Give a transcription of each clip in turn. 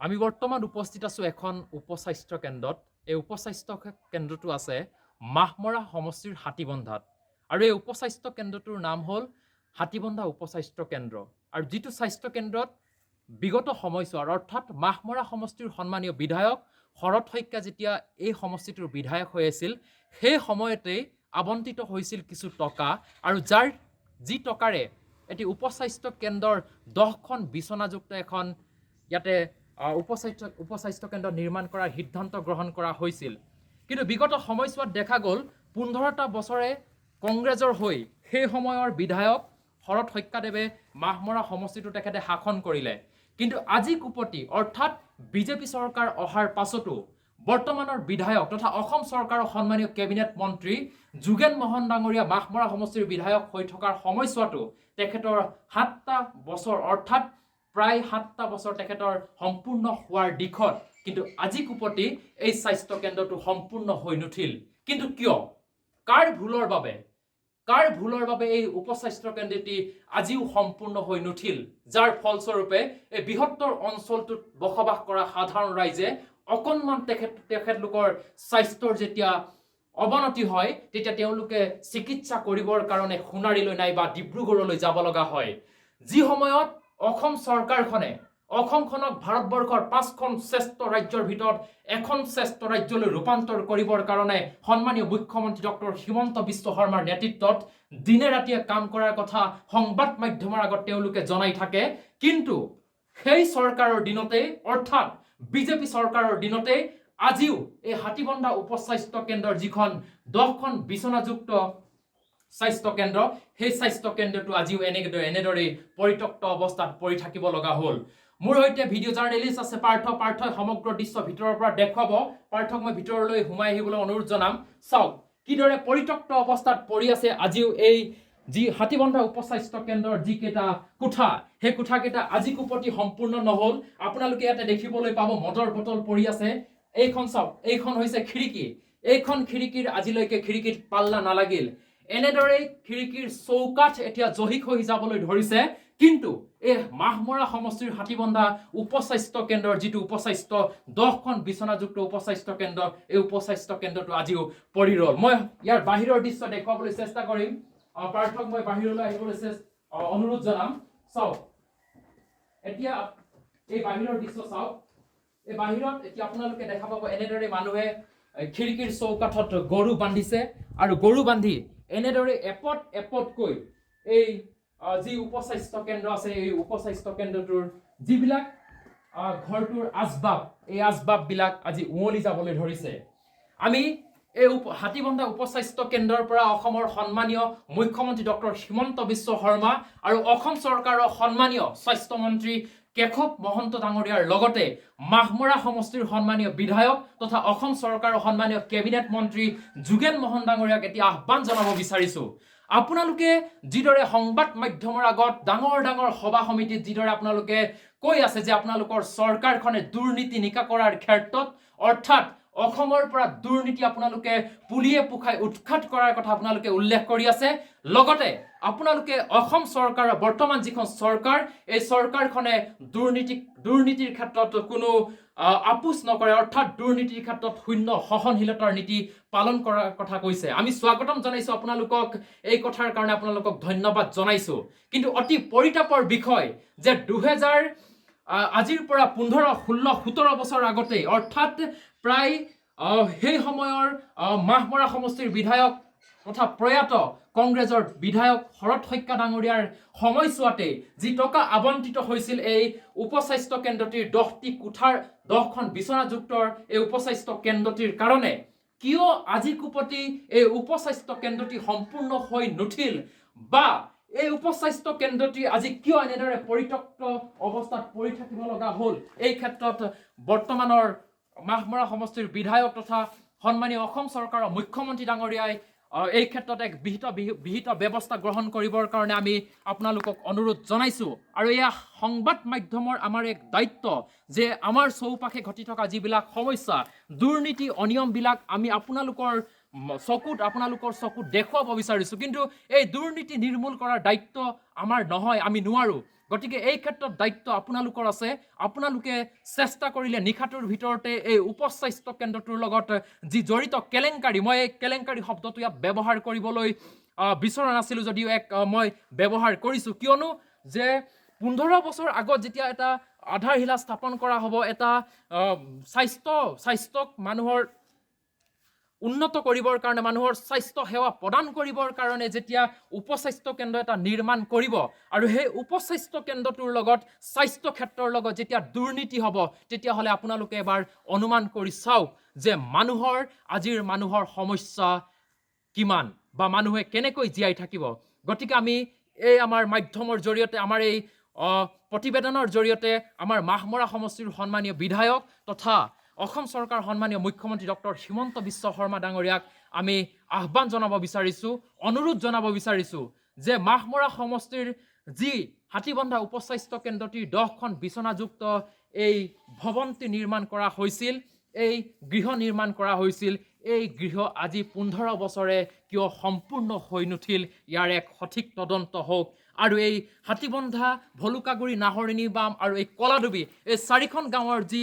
আমি বৰ্তমান উপস্থিত আছো এখন উপস্বাস্থ্য কেন্দ্ৰত। এই উপস্বাস্থ্য কেন্দ্ৰটো আছে মাহমৰা সমষ্টিৰ হাতীবন্ধাত। আৰু এই উপস্বাস্থ্য কেন্দ্ৰটোৰ নাম হ'ল হাতীবন্ধা উপস্বাস্থ্য কেন্দ্ৰ। আৰু যিটো স্বাস্থ্য কেন্দ্ৰত বিগত সময়ছোৱাৰ অৰ্থাৎ মাহমৰা সমষ্টিৰ সন্মানীয় বিধায়ক শৰৎ শইকীয়া যেতিয়া এই সমষ্টিটোৰ বিধায়ক হৈ আছিল, সেই সময়তেই আবণ্টিত হৈছিল কিছু টকা, আৰু যি টকাৰে এটি উপস্বাস্থ্য কেন্দ্ৰৰ 10খন বিচনাযুক্ত এখন ইয়াতে উপস্বাস্থ্য কেন্দ্ৰ নিৰ্মাণ কৰাৰ সিদ্ধান্ত গ্ৰহণ কৰা হৈছিল। কিন্তু বিগত সময়ছোৱাত দেখা গ'ল 15টা বছৰে কংগ্ৰেছৰ হৈ সেই সময়ৰ বিধায়ক শৰৎ শইকীয়াদেৱে মাহমৰা সমষ্টিটো তেখেতে শাসন কৰিলে। কিন্তু আজি কুপতি অৰ্থাৎ বিজেপি চৰকাৰ অহাৰ পাছতো বৰ্তমানৰ বিধায়ক তথা অসম চৰকাৰৰ সন্মানীয় কেবিনেট মন্ত্ৰী যোগেন মহন ডাঙৰীয়া মাহমৰা সমষ্টিৰ বিধায়ক হৈ থকাৰ সময়ছোৱাতো তেখেতৰ 7টা বছৰ অৰ্থাৎ প্ৰায় 7টা বছৰ তেখেতৰ সম্পূৰ্ণ হোৱাৰ দিশত, কিন্তু আজি কুপতি এই স্বাস্থ্য কেন্দ্ৰটো সম্পূৰ্ণ হৈ নুঠিল। কিন্তু কিয়? কাৰ ভুলৰ বাবে এই উপস্বাস্থ্য কেন্দ্ৰটি আজিও সম্পূৰ্ণ হৈ নুঠিল, যাৰ ফলস্বৰূপে এই বৃহত্তৰ অঞ্চলটোত বসবাস কৰা সাধাৰণ ৰাইজে অকণমান তেখেতলোকৰ স্বাস্থ্যৰ যেতিয়া অৱনতি হয় তেতিয়া তেওঁলোকে চিকিৎসা কৰিবৰ কাৰণে সোণাৰীলৈ নাইবা ডিব্ৰুগড়লৈ যাব লগা হয়। যি সময়ত অসম চৰকাৰখনে অসমখনক ভাৰতবৰ্ষৰ 5খন শ্ৰেষ্ঠ ৰাজ্যৰ ভিতৰত এখন শ্ৰেষ্ঠ ৰাজ্যলৈ ৰূপান্তৰ কৰিবৰ কাৰণে সন্মানীয় মুখ্যমন্ত্ৰী ডক্টৰ হিমন্ত বিশ্ব শৰ্মাৰ নেতৃত্বত দিনে ৰাতিয়ে কাম কৰাৰ কথা সংবাদ মাধ্যমৰ আগত তেওঁলোকে জনাই থাকে। কিন্তু সেই চৰকাৰৰ দিনতেই অৰ্থাৎ বিজেপি চৰকাৰৰ দিনতেই আজিও এই হাতীবন্ধা উপস্বাস্থ্য কেন্দ্ৰৰ যিখন 10খন বিচনাযুক্ত স্বাস্থ্য কেন্দ্ৰ, সেই স্বাস্থ্য কেন্দ্ৰটো আজিও এনেদৰে পৰিত্যক্ত অৱস্থাত পৰি থাকিব লগা হ'ল। মোৰ সৈতে ভিডিঅ' জাৰ্নেলিষ্ট আছে পাৰ্থই সমগ্ৰ দৃশ্য ভিতৰৰ পৰা দেখুৱাব। পাৰ্থক মই ভিতৰলৈ সোমাই আহিবলৈ অনুৰোধ জনাম। চাওক কিদৰে পৰিত্যক্ত অৱস্থাত পৰি আছে আজিও এই যি হাতীবন্ধা উপস্বাস্থ্য কেন্দ্ৰৰ যিকেইটা কোঠা, সেই কোঠাকেইটা আজি কুপতি সম্পূৰ্ণ নহ'ল। আপোনালোকে ইয়াতে দেখিবলৈ পাব মদৰ বটল পৰি আছে। এইখন চাওক, এইখন হৈছে খিৰিকী। এইখন খিৰিকীৰ আজিলৈকে খিৰিকীত পাল্লা নালাগিল। এনেদৰেই খিৰিকীৰ চৌকাঠ এতিয়া জহিক হৈ যাবলৈ ধৰিছে। কিন্তু এই মাহমৰা সমষ্টিৰ হাতীবন্ধা উপস্বাস্থ্য কেন্দ্ৰৰ যিটো উপস্বাস্থ্য 10খন বিচনাযুক্ত উপস্বাস্থ্য কেন্দ্ৰ, এই উপস্বাস্থ্য কেন্দ্ৰটো আজিও পৰি ৰ'ল। মই ইয়াৰ বাহিৰৰ দৃশ্য দেখুৱাবলৈ চেষ্টা কৰিম। পাৰ্থক মই বাহিৰলৈ আহিবলৈ অনুৰোধ জনাম। চাওক এতিয়া এই বাহিৰৰ দৃশ্য চাওক। এই বাহিৰত এতিয়া আপোনালোকে দেখা পাব এনেদৰে মানুহে খিৰিকীৰ চৌকাঠত গৰু বান্ধিছে, আৰু গৰু বান্ধি এনেদৰে এপতকৈ এই যি উপস্বাস্থ্য কেন্দ্ৰ আছে, এই উপস্বাস্থ্য কেন্দ্ৰটোৰ যিবিলাক ঘৰটোৰ আচবাব, এই আচবাববিলাক আজি উৱলি যাবলৈ ধৰিছে। আমি এই হাতীবন্ধা উপস্বাস্থ্য কেন্দ্ৰৰ পৰা অসমৰ সন্মানীয় মুখ্যমন্ত্ৰী ডক্টৰ হিমন্ত বিশ্ব শৰ্মা আৰু অসম চৰকাৰৰ সন্মানীয় স্বাস্থ্যমন্ত্ৰী কেশৱ মহন্ত ডাঙৰীয়াৰ লগতে মাহমৰা সমষ্টিৰ সন্মানীয় বিধায়ক তথা অসম চৰকাৰৰ সন্মানীয় কেবিনেট মন্ত্ৰী যোগেন মহন ডাঙৰীয়াক এতিয়া আহ্বান জনাব বিচাৰিছো। আপোনালোকে যিদৰে সংবাদ মাধ্যমৰ আগত ডাঙৰ সভা সমিতিত যিদৰে আপোনালোকে কৈ আছে যে আপোনালোকৰ চৰকাৰখনে দুৰ্নীতি নিকা কৰাৰ ক্ষেত্ৰত অৰ্থাৎ অসমৰ পৰা দুৰ্নীতি আপোনালোকে পুলিয়ে পোখাই উৎখাত কৰাৰ কথা আপোনালোকে উল্লেখ কৰি আছে, লগতে আপোনালোকে অসম চৰকাৰৰ বৰ্তমান যিখন চৰকাৰ, এই চৰকাৰখনে দুৰ্নীতিৰ ক্ষেত্ৰত কোনো আপোচ নকৰে, অৰ্থাৎ দুৰ্নীতিৰ ক্ষেত্ৰত শূন্য সহনশীলতাৰ নীতি পালন কৰাৰ কথা কৈছে। আমি স্বাগতম জনাইছো আপোনালোকক, এই কথাৰ কাৰণে আপোনালোকক ধন্যবাদ জনাইছো। কিন্তু অতি পৰিতাপৰ বিষয় যে আজিৰ পৰা 15, 16, 17 বছৰ আগতেই অৰ্থাৎ প্ৰায় সেই সময়ৰ মাহমৰা সমষ্টিৰ বিধায়ক তথা প্ৰয়াত কংগ্ৰেছৰ বিধায়ক শৰৎ শইকীয়া ডাঙৰীয়াৰ সময়ছোৱাতে যি টকা আবণ্টিত হৈছিল এই উপস্বাস্থ্য কেন্দ্ৰটিৰ 10টি কোঠাৰ 10খন বিচনাযুক্তৰ এই উপস্বাস্থ্য কেন্দ্ৰটিৰ কাৰণে কিয় আজি কুপতি এই উপস্বাস্থ্য কেন্দ্ৰটি সম্পূৰ্ণ হৈ নুঠিল, বা এই উপস্বাস্থ্য কেন্দ্ৰটি আজি কিয় এনেদৰে পৰিত্যক্ত অৱস্থাত পৰি থাকিব লগা হ'ল, এই ক্ষেত্ৰত বৰ্তমানৰ মাহমৰা সমষ্টিৰ বিধায়ক তথা সন্মানীয় অসম চৰকাৰৰ মুখ্যমন্ত্ৰী ডাঙৰীয়াই এই ক্ষেত্ৰত এক বিহিত ব্যৱস্থা গ্ৰহণ কৰিবৰ কাৰণে আমি আপোনালোকক অনুৰোধ জনাইছো। আৰু এয়া সংবাদ মাধ্যমৰ আমাৰ এক দায়িত্ব যে আমাৰ চৌপাশে ঘটি থকা যিবিলাক সমস্যা, দুৰ্নীতি, অনিয়মবিলাক আমি আপোনালোকৰ চকুত দেখুৱাব বিচাৰিছো। কিন্তু এই দুৰ্নীতি নিৰ্মূল কৰাৰ দায়িত্ব আমাৰ নহয়, আমি নোৱাৰো। গতিকে এই ক্ষেত্ৰত দায়িত্ব আপোনালোকৰ আছে। আপোনালোকে চেষ্টা কৰিলে নিশাটোৰ ভিতৰতে এই উপস্বাস্থ্য কেন্দ্ৰটোৰ লগত যি জড়িত কেলেংকাৰী, মই এই কেলেংকাৰী শব্দটো ইয়াত ব্যৱহাৰ কৰিবলৈ বিচৰা নাছিলোঁ, যদিও মই ব্যৱহাৰ কৰিছোঁ, কিয়নো যে 15 বছৰ আগত যেতিয়া এটা আধাৰশিলা স্থাপন কৰা হ'ব, এটা স্বাস্থ্যক মানুহৰ উন্নত কৰিবৰ কাৰণে, মানুহৰ স্বাস্থ্য সেৱা প্ৰদান কৰিবৰ কাৰণে যেতিয়া উপস্বাস্থ্য কেন্দ্ৰ এটা নিৰ্মাণ কৰিব, আৰু সেই উপস্বাস্থ্য কেন্দ্ৰটোৰ লগত স্বাস্থ্য ক্ষেত্ৰৰ লগত যেতিয়া দুৰ্নীতি হ'ব, তেতিয়াহ'লে আপোনালোকে এবাৰ অনুমান কৰি চাওক যে আজিৰ মানুহৰ সমস্যা কিমান, বা মানুহে কেনেকৈ জীয়াই থাকিব। গতিকে আমি এই আমাৰ মাধ্যমৰ জৰিয়তে, আমাৰ এই প্ৰতিবেদনৰ জৰিয়তে আমাৰ মাহমৰা সমষ্টিৰ সন্মানীয় বিধায়ক তথা অসম চৰকাৰ সন্মানীয় মুখ্যমন্ত্ৰী ডক্টৰ হিমন্ত বিশ্ব শৰ্মা ডাঙৰীয়াক আমি আহ্বান জনাব বিচাৰিছোঁ, অনুৰোধ জনাব বিচাৰিছোঁ যে মাহমৰা সমষ্টিৰ যি হাতীবন্ধা উপস্বাস্থ্য কেন্দ্ৰটিৰ 10খন বিচনাযুক্ত এই ভৱনটি নিৰ্মাণ কৰা হৈছিল, এই গৃহ নিৰ্মাণ কৰা হৈছিল, এই গৃহ আজি 15 বছৰে কিয় সম্পূৰ্ণ হৈ নুঠিল, ইয়াৰ এক সঠিক তদন্ত হওক। আৰু এই হাতীবন্ধা, ভলুকাগুৰি, নাহৰণি বাম আৰু এই কলাডুবি, এই 4খন গাঁৱৰ যি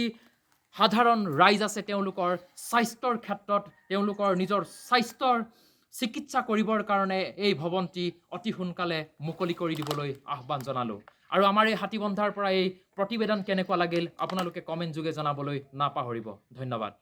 সাধাৰণ ৰাইজ আছে, তেওঁলোকৰ স্বাস্থ্যৰ ক্ষেত্ৰত, তেওঁলোকৰ নিজৰ স্বাস্থ্যৰ চিকিৎসা কৰিবৰ কাৰণে এই ভৱনটি অতি সোনকালে মুকলি কৰি দিবলৈ আহ্বান জনালোঁ। আৰু আমাৰ এই হাতীবন্ধাৰ পৰা এই প্ৰতিবেদন কেনেকুৱা লাগিল আপোনালোকে কমেণ্ট যোগে জনাবলৈ নাপাহৰিব। ধন্যবাদ।